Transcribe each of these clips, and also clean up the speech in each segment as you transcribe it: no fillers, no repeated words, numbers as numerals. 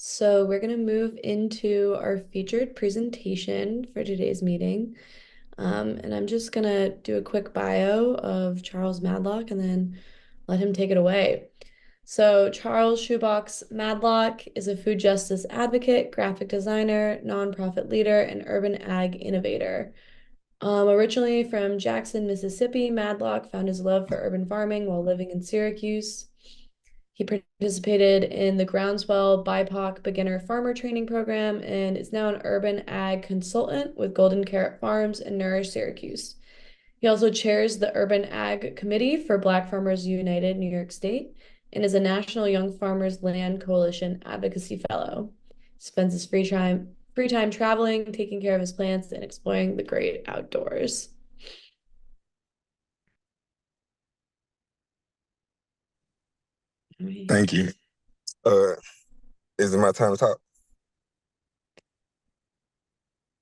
So we're going to move into our featured presentation for today's meeting. And I'm just going to do a quick bio of Charles Madlock and then let him take it away. So Charles Shoebox Madlock is a food justice advocate, graphic designer, nonprofit leader, and urban ag innovator. Originally from Jackson, Mississippi, Madlock found his love for urban farming while living in Syracuse. He participated in the Groundswell BIPOC Beginner Farmer Training Program and is now an urban ag consultant with Golden Carrot Farms and Nourish Syracuse. He also chairs the Urban Ag Committee for Black Farmers United New York State and is a National Young Farmers Land Coalition Advocacy Fellow. He spends his free time traveling, taking care of his plants, and exploring the great outdoors. Thank you. Uh, is it my time to talk?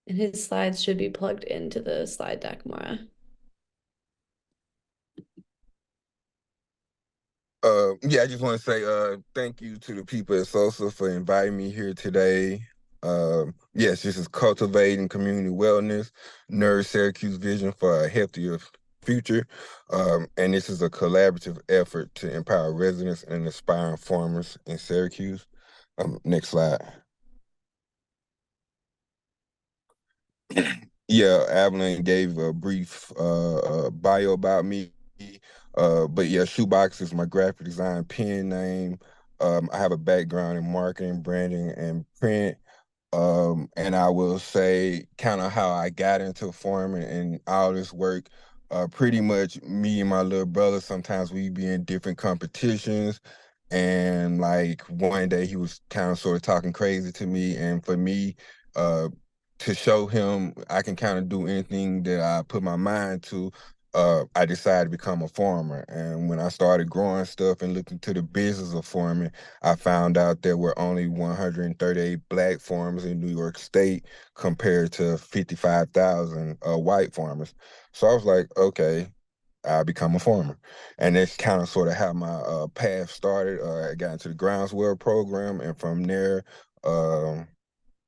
And his slides should be plugged into the slide deck, Mara. Yeah, I just want to say thank you to the people at SOFSA for inviting me here today. Yes, this is Cultivating Community Wellness, Nourish Syracuse Vision for a Healthier Future. And this is a collaborative effort to empower residents and aspiring farmers in Syracuse. Next slide. Yeah, Evelyn gave a brief bio about me. But yeah, Shoebox is my graphic design pen name. I have a background in marketing, branding, and print. And I will say kind of how I got into farming and all this work. Pretty much me and my little brother, sometimes we be in different competitions. And like one day he was kind of sort of talking crazy to me. And for me, uh, to show him I can kind of do anything that I put my mind to, I decided to become a farmer. And when I started growing stuff and looking to the business of farming, I found out there were only 138 black farmers in New York State compared to 55,000 white farmers. So I was like, okay, I become a farmer. And that's kind of sort of how my path started. I got into the Groundswell program, and from there, um,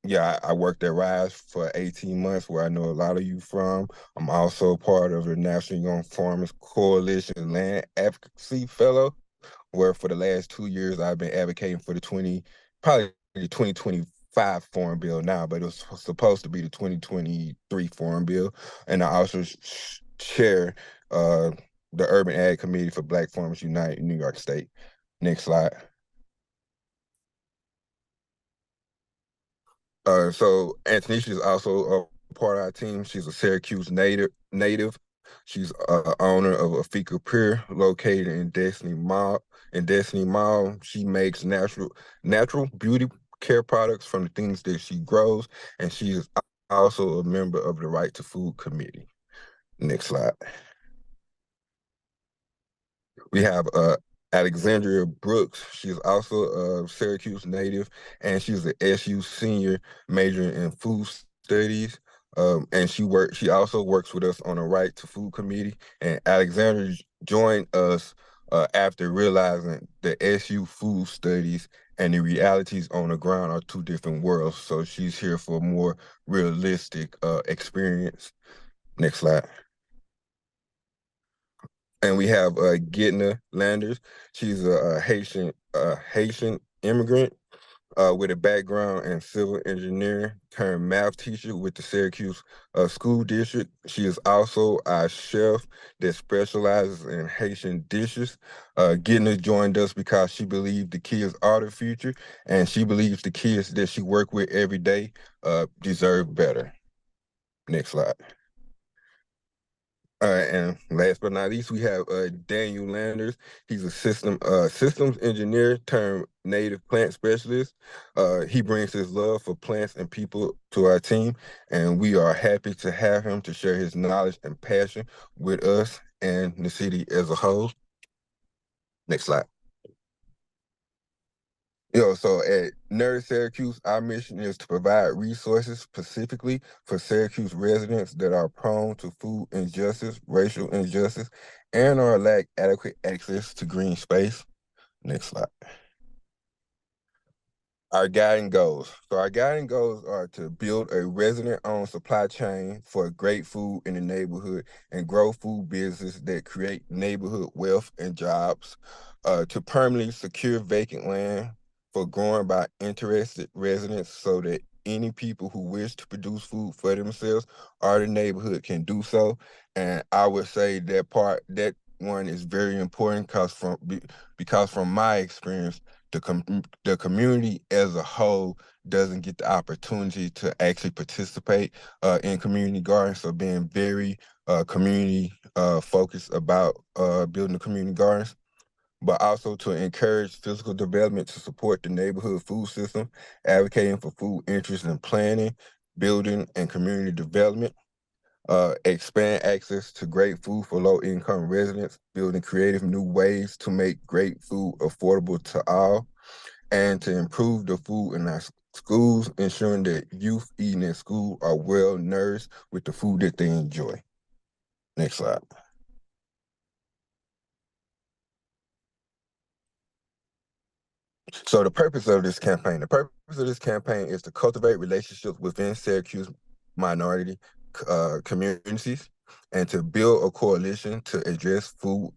yeah, I worked at Rise for 18 months, where I know a lot of you from. I'm also part of the National Young Farmers Coalition Land Advocacy Fellow, where for the last 2 years I've been advocating for probably the 2025 Farm Bill now, but it was supposed to be the 2023 Farm Bill. And I also chair uh, the Urban Ag Committee for Black Farmers United in New York State. Next slide. So Antonisha is also a part of our team. She's a Syracuse native. She's owner of a Fika Pier located in Destiny Mall. In Destiny Mall, she makes natural beauty care products from the things that she grows, and she is also a member of the Right to Food Committee. Next slide. We have Alexandria Brooks. She's also a Syracuse native, and she's an SU senior majoring in food studies. And She also works with us on the Right to Food Committee. And Alexandria joined us after realizing the SU food studies and the realities on the ground are two different worlds. So she's here for a more realistic experience. Next slide. And we have Gitna Landers. She's a Haitian immigrant with a background in civil engineering, turned math teacher with the Syracuse School District. She is also a chef that specializes in Haitian dishes. Gitna joined us because she believed the kids are the future, and she believes the kids that she work with every day deserve better. Next slide. And last but not least, we have Daniel Landers. He's a systems engineer turned native plant specialist. He brings his love for plants and people to our team, and we are happy to have him to share his knowledge and passion with us and the city as a whole. Next slide. So at Nerd Syracuse, our mission is to provide resources specifically for Syracuse residents that are prone to food injustice, racial injustice, and or lack adequate access to green space. Next slide. Our guiding goals. So our guiding goals are to build a resident-owned supply chain for great food in the neighborhood and grow food businesses that create neighborhood wealth and jobs. To permanently secure vacant land for growing by interested residents so that any people who wish to produce food for themselves or the neighborhood can do so. And I would say that one is very important because from my experience, the community as a whole doesn't get the opportunity to actually participate in community gardens. So being very community focused about building the community gardens, but also to encourage physical development to support the neighborhood food system, advocating for food interest in planning, building, and community development. Expand access to great food for low-income residents, building creative new ways to make great food affordable to all, and to improve the food in our schools, ensuring that youth eating in school are well nourished with the food that they enjoy. Next slide. So the purpose of this campaign is to cultivate relationships within Syracuse minority communities and to build a coalition to address food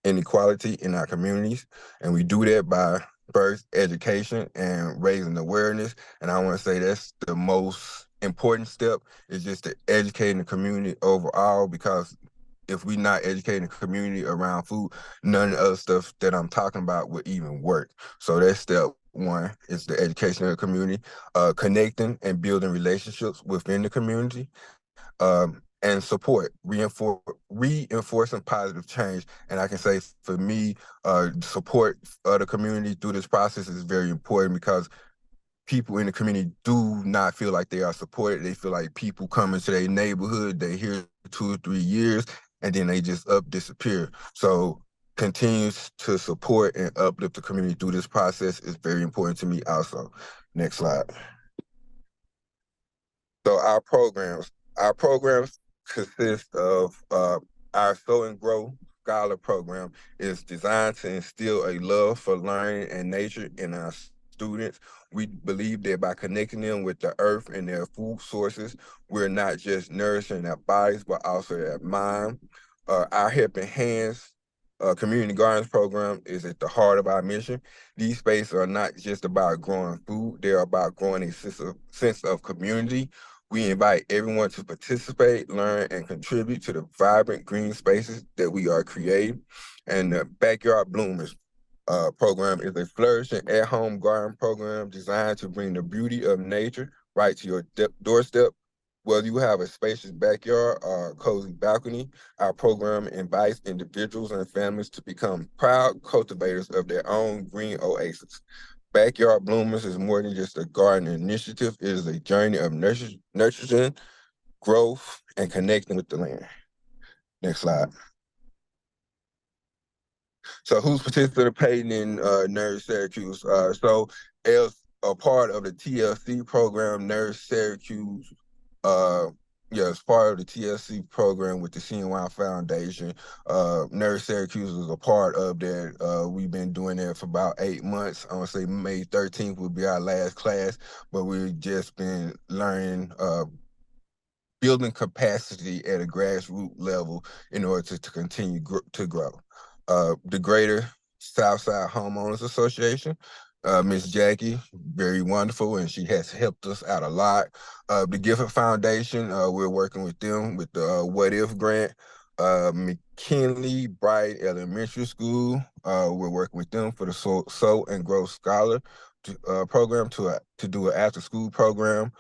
inequality in our communities. And we do that by first education and raising awareness. And I want to say that's the most important step is just to educating the community overall because if we not educating the community around food, none of the other stuff that I'm talking about would even work. So that's step one is the education of the community, connecting and building relationships within the community, and reinforcing positive change. And I can say for me, support of the community through this process is very important because people in the community do not feel like they are supported. They feel like people come into their neighborhood, they here 2 or 3 years, and then they just disappear. So continues to support and uplift the community through this process is very important to me also. Next slide. So our programs consist of our Sow and Grow Scholar program is designed to instill a love for learning and nature in our students. We believe that by connecting them with the earth and their food sources, we're not just nourishing their bodies, but also their mind. Our Helping Hands community gardens program is at the heart of our mission. These spaces are not just about growing food, they're about growing a sense of community. We invite everyone to participate, learn, and contribute to the vibrant green spaces that we are creating. And the Backyard Bloomers program is a flourishing at-home garden program designed to bring the beauty of nature right to your doorstep. Whether you have a spacious backyard or a cozy balcony, our program invites individuals and families to become proud cultivators of their own green oasis. Backyard Bloomers is more than just a garden initiative. It is a journey of nurturing, growth, and connecting with the land. Next slide. So who's participating in Nourish Syracuse? So as a part of the TLC program, Nourish Syracuse, uh, yeah, as part of the TLC program with the CNY Foundation, Nourish Syracuse is a part of that. We've been doing that for about 8 months. I want to say May 13th will be our last class, but we've just been learning building capacity at a grassroots level in order to continue to grow. The Greater Southside Homeowners Association, Miss Jackie, very wonderful, and she has helped us out a lot. The Gifford Foundation, we're working with them with the What If grant. McKinley Bright Elementary School, we're working with them for the Sow and Grow Scholar program to do an after school program.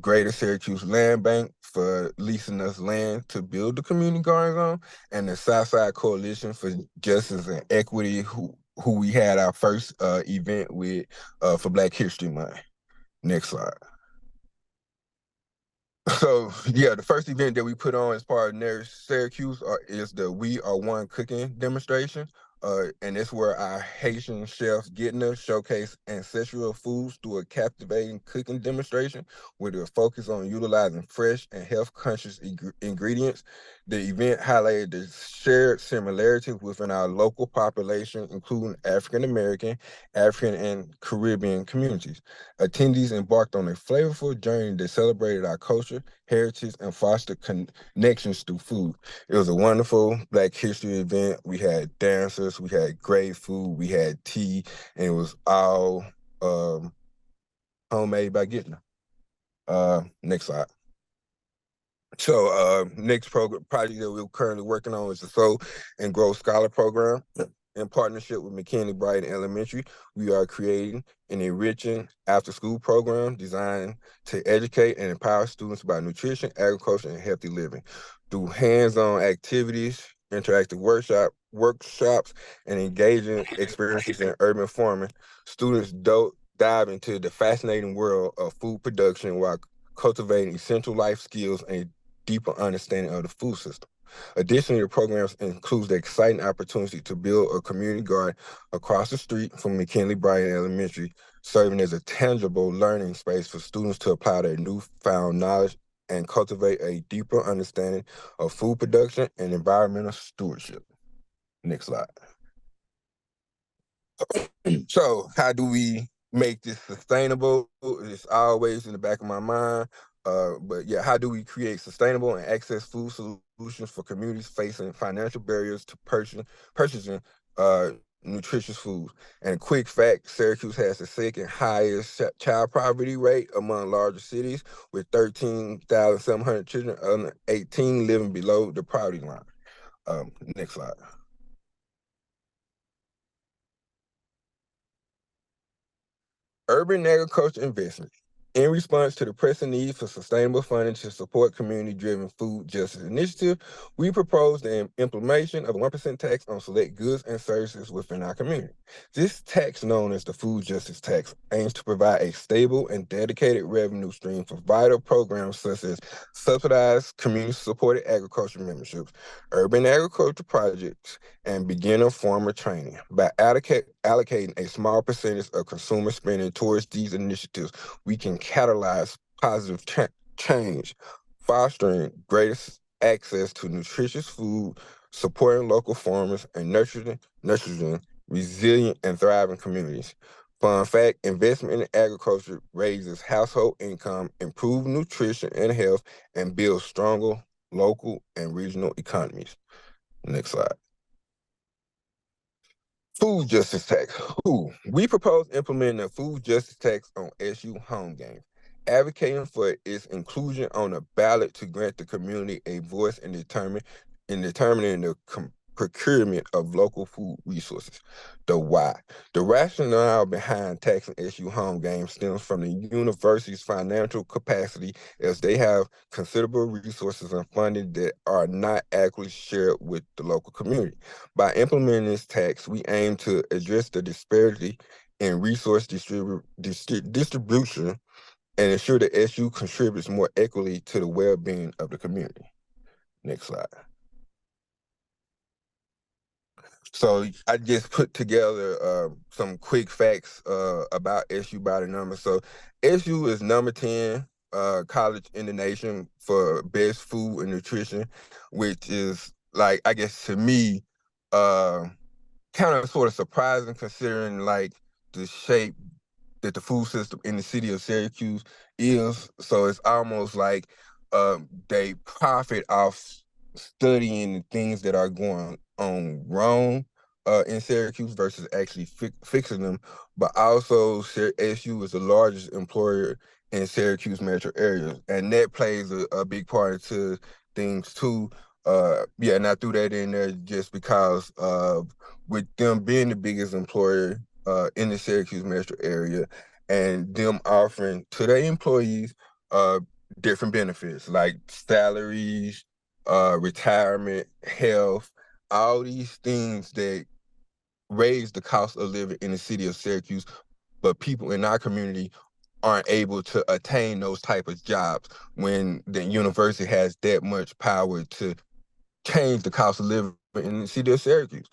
Greater Syracuse Land Bank for leasing us land to build the community gardens on, and the Southside Coalition for Justice and Equity, who we had our first event with for Black History Month. Next slide. So yeah, the first event that we put on as part of Syracuse is the We Are One cooking demonstration. And it's where our Haitian chefs getting to showcase ancestral foods through a captivating cooking demonstration with a focus on utilizing fresh and health-conscious ingredients. The event highlighted the shared similarities within our local population, including African American, African, and Caribbean communities. Attendees embarked on a flavorful journey that celebrated our culture, heritage, and fostered connections through food. It was a wonderful Black History event. We had dancers, we had great food, we had tea, and it was all homemade by Gitna. Next slide. So next project that we're currently working on is the Soul and Grow Scholar Program. In partnership with McKinley Brighton Elementary, we are creating an enriching after-school program designed to educate and empower students about nutrition, agriculture, and healthy living. Through hands-on activities, interactive workshops, and engaging experiences in urban farming, students dive into the fascinating world of food production while cultivating essential life skills and deeper understanding of the food system. Additionally, the program includes the exciting opportunity to build a community garden across the street from McKinley Bryan Elementary, serving as a tangible learning space for students to apply their newfound knowledge and cultivate a deeper understanding of food production and environmental stewardship. Next slide. So how do we make this sustainable? It's always in the back of my mind. But yeah, how do we create sustainable and access food solutions for communities facing financial barriers to purchasing nutritious foods? And a quick fact, Syracuse has the second highest child poverty rate among larger cities, with 13,700 children under 18 living below the poverty line. Next slide. Urban agriculture investment. In response to the pressing need for sustainable funding to support community-driven food justice initiative, we propose the implementation of a 1% tax on select goods and services within our community. This tax, known as the food justice tax, aims to provide a stable and dedicated revenue stream for vital programs such as subsidized community-supported agriculture memberships, urban agriculture projects, and beginner farmer training. By allocating a small percentage of consumer spending towards these initiatives, we can catalyze positive change, fostering greater access to nutritious food, supporting local farmers, and nurturing resilient and thriving communities. Fun fact, investment in agriculture raises household income, improves nutrition and health, and builds stronger local and regional economies. Next slide. Food justice tax. We propose implementing a food justice tax on SU home games, advocating for its inclusion on a ballot to grant the community a voice in determining the procurement of local food resources. The why. The rationale behind taxing SU home games stems from the university's financial capacity, as they have considerable resources and funding that are not adequately shared with the local community. By implementing this tax, we aim to address the disparity in resource distribution and ensure that SU contributes more equally to the well-being of the community. Next slide. So I just put together some quick facts about SU by the number. So SU is number 10 college in the nation for best food and nutrition, which is, like, I guess to me, uh, kind of sort of surprising, considering like the shape that the food system in the city of Syracuse is. So it's almost like they profit off studying the things that are going on wrong in Syracuse versus actually fixing them. But also, SU is the largest employer in Syracuse metro area, and that plays a big part into things too. Yeah, and I threw that in there just because with them being the biggest employer in the Syracuse metro area, and them offering to their employees uh, different benefits like salaries, retirement, health, all these things that raise the cost of living in the city of Syracuse, but people in our community aren't able to attain those type of jobs when the university has that much power to change the cost of living in the city of Syracuse.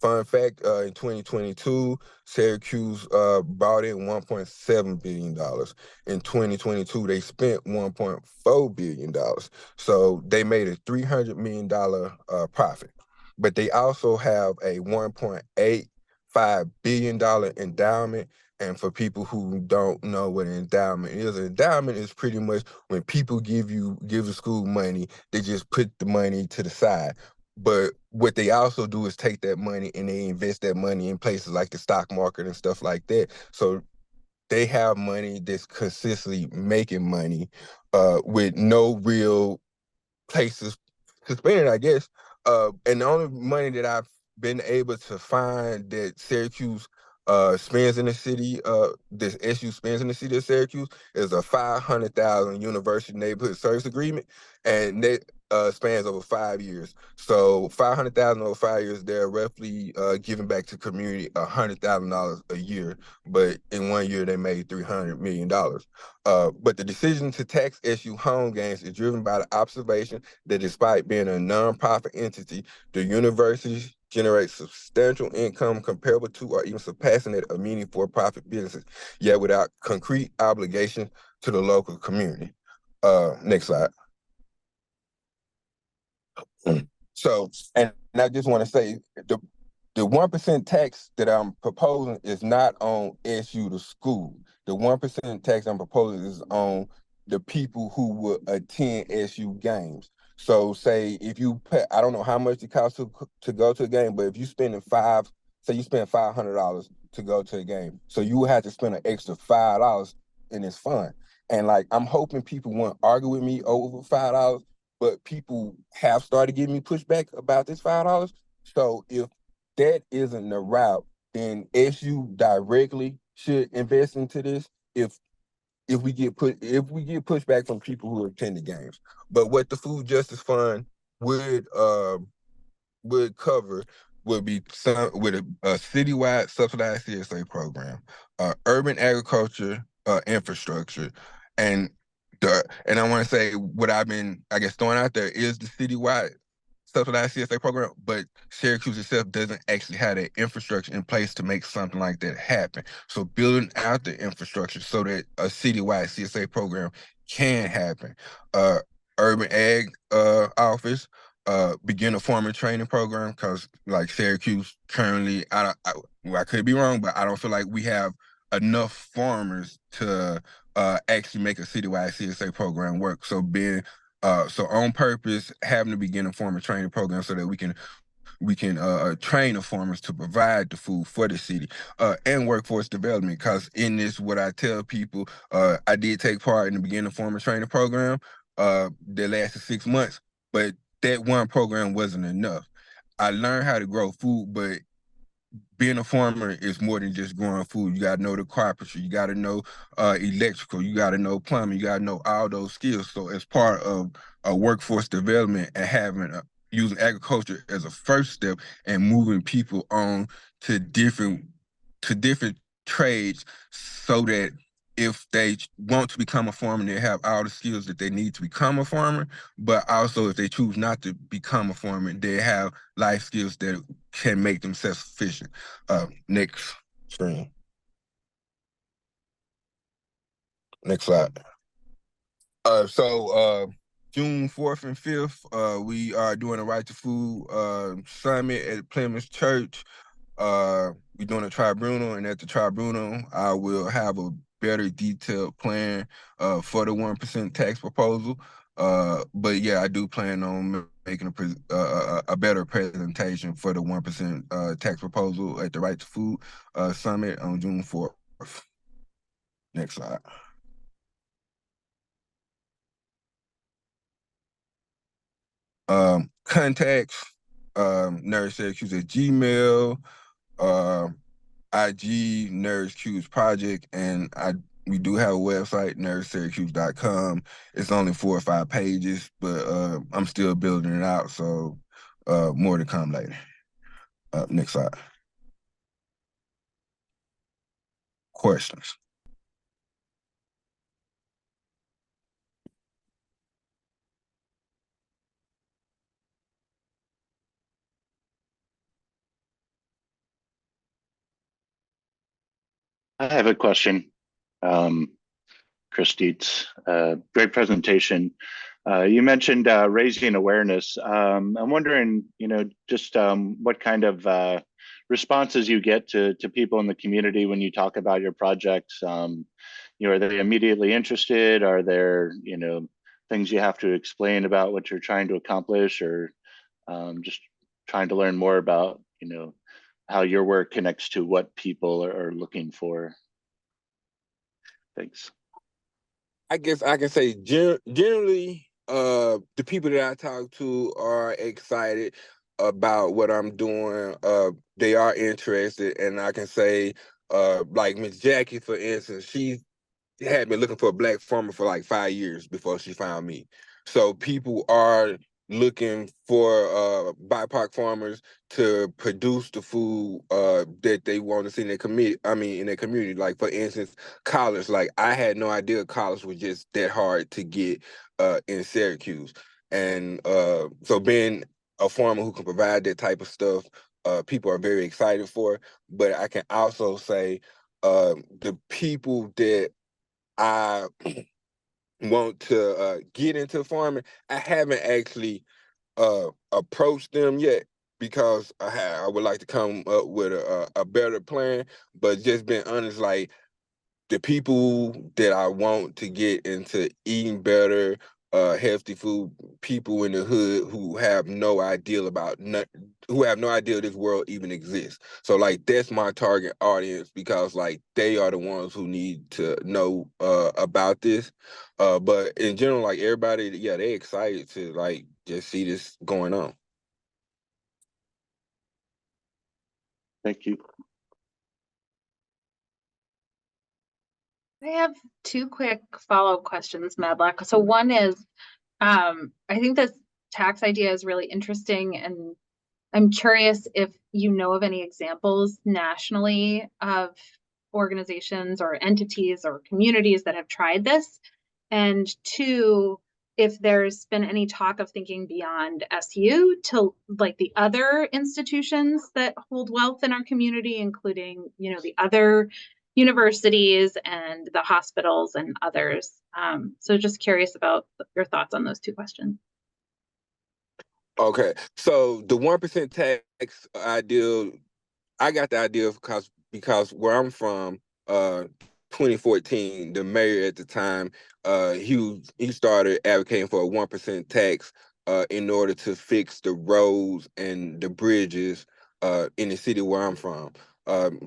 Fun fact, in 2022, Syracuse brought in $1.7 billion. In 2022, they spent $1.4 billion. So they made a $300 million profit. But they also have a $1.85 billion endowment. And for people who don't know what an endowment is pretty much when people give the school money, they just put the money to the side. But what they also do is take that money and they invest that money in places like the stock market and stuff like that. So they have money that's consistently making money with no real places to spend it, I guess. And the only money that I've been able to find that Syracuse spends in the city, this SU spends in the city of Syracuse, is a 500,000 university neighborhood service agreement, and that spans over 5 years. So 500,000 over 5 years, they're roughly giving back to community $100,000 a year. But in 1 year, they made $300 million. But the decision to tax SU home games is driven by the observation that despite being a nonprofit entity, the university generates substantial income comparable to or even surpassing that of many for-profit businesses, yet without concrete obligation to the local community. Next slide. So, and I just want to say the 1% tax that I'm proposing is not on SU the school. The 1% tax I'm proposing is on the people who will attend SU games. So say if you pay, I don't know how much it costs to go to a game, but if you spending say you spend $500 to go to a game, so you will have to spend an extra $5 and it's fun. And like I'm hoping people won't argue with me over $5, but people have started giving me pushback about this $5. So if that isn't the route, then SU directly should invest into this. If if we get pushback from people who attend the games. But what the Food Justice Fund would cover would be some with a citywide subsidized CSA program, urban agriculture infrastructure, and and I want to say what I've been I guess throwing out there is the citywide subsidized CSA program, but Syracuse itself doesn't actually have that infrastructure in place to make something like that happen. So building out the infrastructure so that a citywide CSA program can happen. Uh, Urban ag office, beginner farmer training program, because like Syracuse currently, I could be wrong, but I don't feel like we have enough farmers to actually make a citywide CSA program work. So on purpose, having to begin a farmer training program so that we can train the farmers to provide the food for the city, and workforce development. Because in this, what I tell people, I did take part in the beginning farmer training program that lasted 6 months, but that one program wasn't enough. I learned how to grow food, but being a farmer is more than just growing food. You got to know the carpentry, you got to know electrical, you got to know plumbing, you got to know all those skills. So as part of a workforce development and using agriculture as a first step and moving people on to different trades, so that if they want to become a farmer, they have all the skills that they need to become a farmer. But also, if they choose not to become a farmer, they have life skills that can make them self-sufficient. Next screen. Next slide. So June 4th and 5th, we are doing a Right to Food summit at Plymouth Church. We're doing a tribunal, and at the tribunal, I will have a better detailed plan for the 1% tax proposal. But yeah, I do plan on making a better presentation for the 1% tax proposal at the Right to Food summit on June 4th. Next slide. Contacts, Nerd Syracuse at Gmail, IG Nerd Syracuse Project, and we do have a website, nerdsyracuse.com. It's only 4 or 5 pages, but I'm still building it out, so more to come later. Next slide. Questions. I have a question. Um, Chris Dietz, great presentation. You mentioned raising awareness. I'm wondering, just what kind of responses you get to people in the community when you talk about your projects. Are they immediately interested? Are there, things you have to explain about what you're trying to accomplish, or just trying to learn more about, how your work connects to what people are looking for? Thanks. I guess I can say generally, the people that I talk to are excited about what I'm doing. They are interested, and I can say, like Miss Jackie, for instance, she had been looking for a black farmer for like 5 years before she found me. So people are looking for BIPOC farmers to produce the food that they want to see in their community. I mean, in their community. Like for instance, collars. Like I had no idea collars was just that hard to get in Syracuse, and so being a farmer who can provide that type of stuff, people are very excited for. But I can also say the people that I want to get into farming, I haven't actually approached them yet because I would like to come up with a better plan. But just being honest, like the people that I want to get into eating better, healthy food, people in the hood who have no idea who have no idea this world even exists. So like that's my target audience because like they are the ones who need to know about this. But in general, like everybody, yeah, they excited to like just see this going on. Thank you. I have two quick follow-up questions, Madlock. So one is, I think this tax idea is really interesting, and I'm curious if you know of any examples nationally of organizations or entities or communities that have tried this. And two, if there's been any talk of thinking beyond SU to like the other institutions that hold wealth in our community, including, the other universities and the hospitals and others. So just curious about your thoughts on those two questions. Okay, so the 1% tax idea, I got the idea because where I'm from, 2014, the mayor at the time, he started advocating for a 1% tax in order to fix the roads and the bridges in the city where I'm from.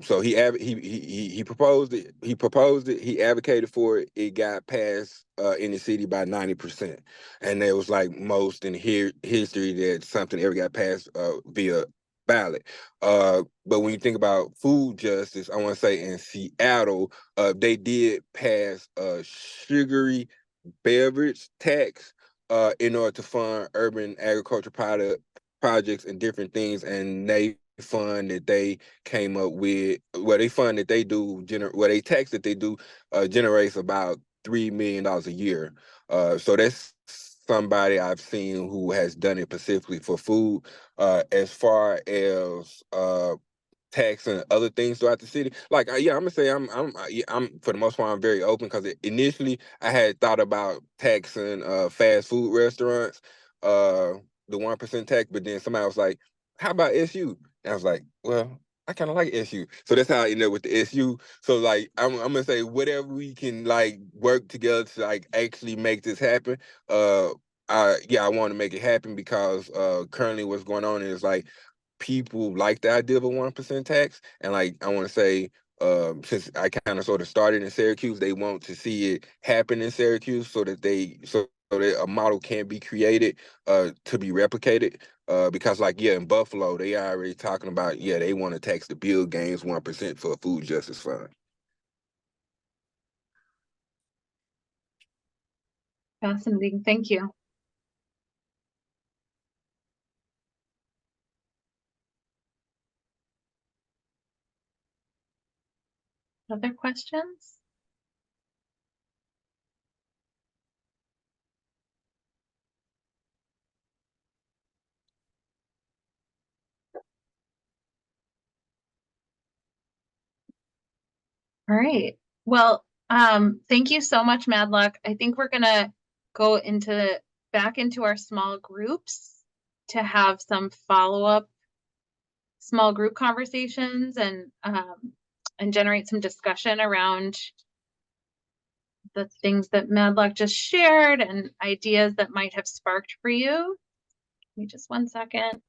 So he proposed it. He proposed it. He advocated for it. It got passed in the city by 90%, and it was like most in here history that something ever got passed via ballot. But when you think about food justice, I want to say in Seattle, they did pass a sugary beverage tax in order to fund urban agriculture projects and different things, and they fund that they came up with, well, they fund that they do well, they tax that they do generates about $3 million a year. So that's somebody I've seen who has done it specifically for food. As far as tax and other things throughout the city. Like, yeah, I'm gonna say yeah, I'm for the most part I'm very open because initially I had thought about taxing fast food restaurants, the 1% tax, but then somebody was like, "How about SU?" And I was like, "Well, I kind of like SU," so that's how I ended up with the SU. So like, I'm gonna say whatever we can like work together to like actually make this happen. I want to make it happen because currently what's going on is like people like the idea of a 1% tax, and like I want to say, since I kind of sort of started in Syracuse, they want to see it happen in Syracuse so that a model can be created to be replicated. Because like yeah, in Buffalo, they are already talking about yeah they want to tax the Bill Gaines 1% for a food justice fund. Fascinating. Thank you. Other questions? All right. Well, thank you so much, Madlock. I think we're gonna go back into our small groups to have some follow-up small group conversations and generate some discussion around the things that Madlock just shared and ideas that might have sparked for you. Give me just one second.